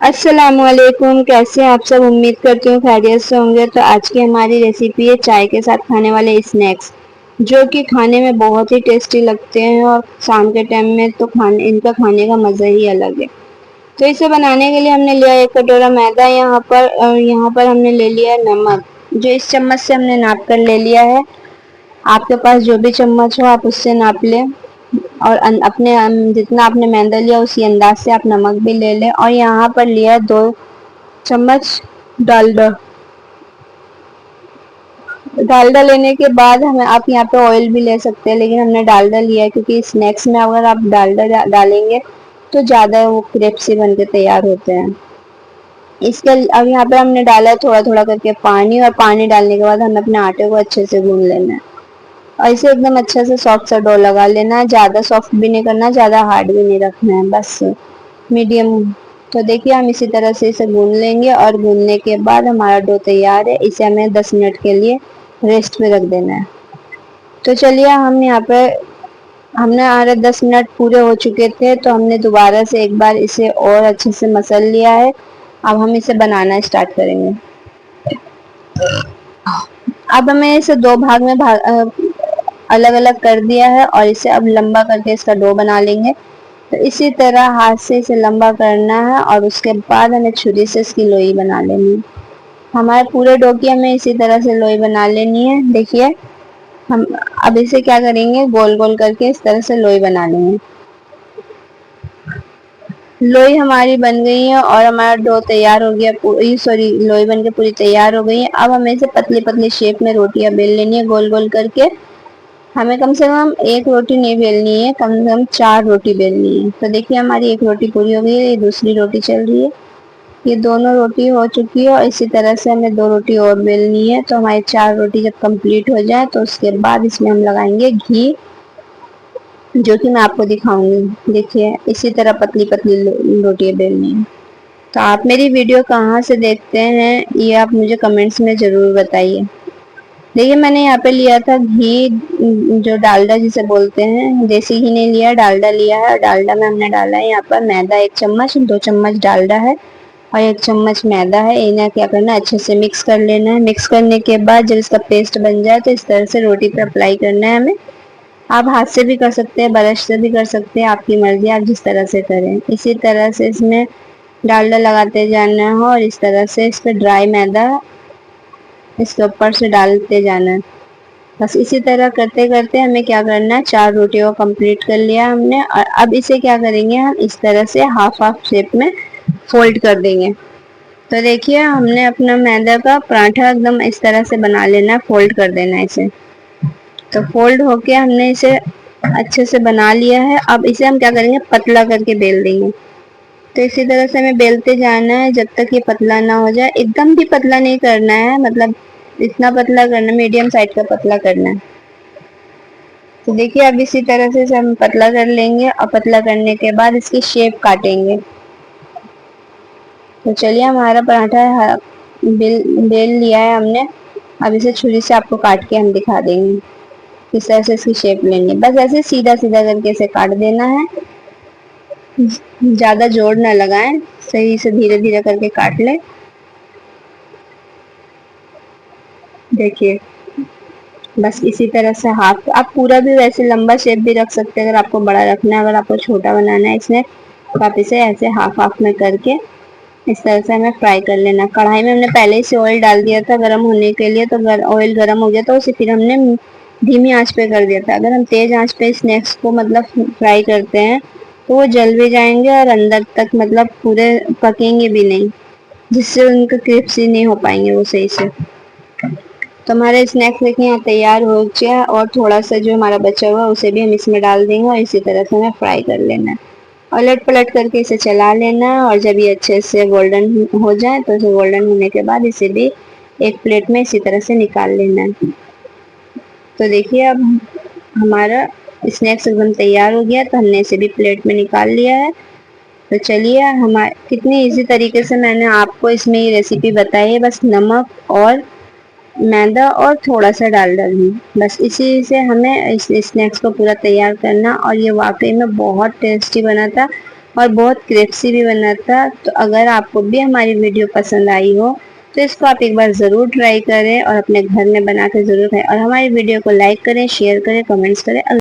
अस्सलामुअलैकुम। कैसे हैं आप सब? उम्मीद करती हूँ खैरियत से होंगे। तो आज की हमारी रेसिपी है चाय के साथ खाने वाले स्नैक्स, जो कि खाने में बहुत ही टेस्टी लगते हैं और शाम के टाइम में तो खाने का मज़ा ही अलग है। तो इसे बनाने के लिए हमने लिया 1 कटोरा मैदा यहाँ पर, और यहाँ पर हमने ले लिया है नमक, जो इस चम्मच से हमने नाप कर ले लिया है। आपके पास जो भी चम्मच हो आप उससे नाप लें, और अपने जितना आपने मैदा लिया उसी अंदाज से आप नमक भी ले लें। और यहाँ पर लिया 2 चम्मच डालडा। डालडा लेने के बाद हमें आप यहाँ पे ऑयल भी ले सकते हैं, लेकिन हमने डालडा लिया है क्योंकि स्नैक्स में अगर आप डालडा डालेंगे तो ज़्यादा वो क्रिस्पी बन के तैयार होते हैं। इसके अब यहाँ पे हमने डाला है थोड़ा थोड़ा करके पानी, और पानी डालने के बाद हमें अपने आटे को अच्छे से गूंद लेना है। और इसे एकदम अच्छे से सॉफ्ट सा डो लगा लेना है। ज़्यादा सॉफ्ट भी नहीं करना, ज़्यादा हार्ड भी नहीं रखना है, बस मीडियम। तो देखिए हम इसी तरह से इसे गूंद लेंगे, और गूंदने के बाद हमारा डो तैयार है। इसे हमें 10 मिनट के लिए रेस्ट पे रख देना है। तो चलिए हम यहाँ पे हमने हमारे 10 मिनट पूरे हो चुके थे, तो हमने दोबारा से एक बार इसे और अच्छे से मसल लिया है। अब हम इसे बनाना स्टार्ट करेंगे। अब हमें इसे दो भाग में अलग अलग कर दिया है, और इसे अब लंबा करके इसका डो बना लेंगे। तो इसी तरह हाथ से इसे लंबा करना है, और उसके बाद हमें छुरी से इसकी लोई बना लेनी है। हमारे पूरे डो की हमें इसी तरह से लोई बना लेनी है। देखिए हम अब इसे क्या करेंगे, गोल गोल करके इस तरह से लोई बना लेंगे। लोई हमारी बन गई है और हमारा डो तैयार हो गया, पूरी सॉरी लोई बन के पूरी तैयार हो गई है। अब हमें इसे पतली पतली शेप में रोटियां बेल लेनी है, गोल गोल करके। हमें कम से कम एक रोटी नहीं बेलनी है, कम से कम 4 रोटी बेलनी है। तो देखिए हमारी एक रोटी पूरी हो गई है, ये दूसरी रोटी चल रही है। ये दोनों रोटी हो चुकी है, और इसी तरह से हमें 2 रोटी और बेलनी है। तो हमारी 4 रोटी जब कंप्लीट हो जाए तो उसके बाद इसमें हम लगाएंगे घी, जो कि मैं आपको दिखाऊंगी। देखिए इसी तरह पतली पतली रोटियां बेलनी है। तो आप मेरी वीडियो कहाँ से देखते हैं ये आप मुझे कमेंट्स में ज़रूर बताइए। देखिए मैंने यहाँ पे लिया था घी, जो डालडा जिसे बोलते हैं। देसी घी नहीं लिया, डालडा लिया है। और डालडा में हमने डाला है यहाँ पर मैदा 1 चम्मच, 2 चम्मच डालडा है और 1 चम्मच मैदा है। इन्हें क्या करना है, अच्छे से मिक्स कर लेना है। मिक्स करने के बाद जब इसका पेस्ट बन जाए तो इस तरह से रोटी पे अप्लाई करना है हमें। आप हाथ से भी कर सकते हैं, ब्रश से भी कर सकते हैं, आपकी मर्जी, आप जिस तरह से करें। इसी तरह से इसमें डालडा लगाते जाना है, और इस तरह से इस पर ड्राई मैदा इसके ऊपर से डालते जाना है। बस इसी तरह करते करते हमें क्या करना है, 4 रोटियों को कंप्लीट कर लिया हमने। और अब इसे क्या करेंगे, हम इस तरह से हाफ हाफ शेप में फोल्ड कर देंगे। तो देखिए हमने अपना मैदा का पराठा एकदम इस तरह से बना लेना है, फोल्ड कर देना है इसे। तो फोल्ड होके हमने इसे अच्छे से बना लिया है। अब इसे हम क्या करेंगे, पतला करके बेल देंगे। तो इसी तरह से हमें बेलते जाना है जब तक ये पतला ना हो जाए। एकदम भी पतला नहीं करना है, मतलब इतना पतला करना, मीडियम साइज का पतला करना है। तो देखिए अब इसी तरह से इसे हम पतला कर लेंगे, और पतला करने के बाद इसकी शेप काटेंगे। तो चलिए हमारा पराठा बेल लिया है हमने। अब इसे छुरी से आपको काट के हम दिखा देंगे किस तरह से इसकी शेप लेनी है। बस ऐसे सीधा सीधा करके इसे काट देना है, ज्यादा जोर ना लगाएं, सही से धीरे धीरे करके काट लें। देखिए बस इसी तरह से हाफ, आप पूरा भी वैसे लंबा शेप भी रख सकते हैं अगर आपको बड़ा रखना है। अगर आपको छोटा बनाना है इसमें, तो आप इसे ऐसे हाफ हाफ में करके इस तरह से हमें फ्राई कर लेना। कढ़ाई में हमने पहले से ऑयल डाल दिया था गर्म होने के लिए, तो ऑयल गर्म हो गया तो उसे फिर हमने धीमी आंच पे कर दिया था। अगर हम तेज आंच पे स्नैक्स को मतलब फ्राई करते हैं तो वो जल भी जाएंगे, और अंदर तक मतलब पूरे पकेंगे भी नहीं, जिससे उनका क्रिस्पी नहीं हो पाएंगे वो सही से। तो हमारे स्नैक्स देखिए यहाँ तैयार हो गया, और थोड़ा सा जो हमारा बचा हुआ उसे भी हम इसमें डाल देंगे, और इसी तरह से हमें फ्राई कर लेना है। उलट पलट करके इसे चला लेना है, और जब ये अच्छे से गोल्डन हो जाए तो इसे गोल्डन होने के बाद इसे भी एक प्लेट में इसी तरह से निकाल लेना है। तो देखिए अब हमारा स्नैक्स एकदम तैयार हो गया, तो हमने इसे भी प्लेट में निकाल लिया है। तो चलिए हमारे कितनी इजी तरीके से मैंने आपको इसमें ये रेसिपी बताई है। बस नमक और मैदा और थोड़ा सा डालडा भी, बस इसी से हमें इस स्नैक्स को पूरा तैयार करना। और ये वाकई में बहुत टेस्टी बना था। और बहुत क्रिस्पी भी बना था। तो अगर आपको भी हमारी वीडियो पसंद आई हो तो इसको आप एक बार ज़रूर ट्राई करें और अपने घर में बना के ज़रूर खाएं और हमारी वीडियो को लाइक करें, शेयर करें, कमेंट्स करें।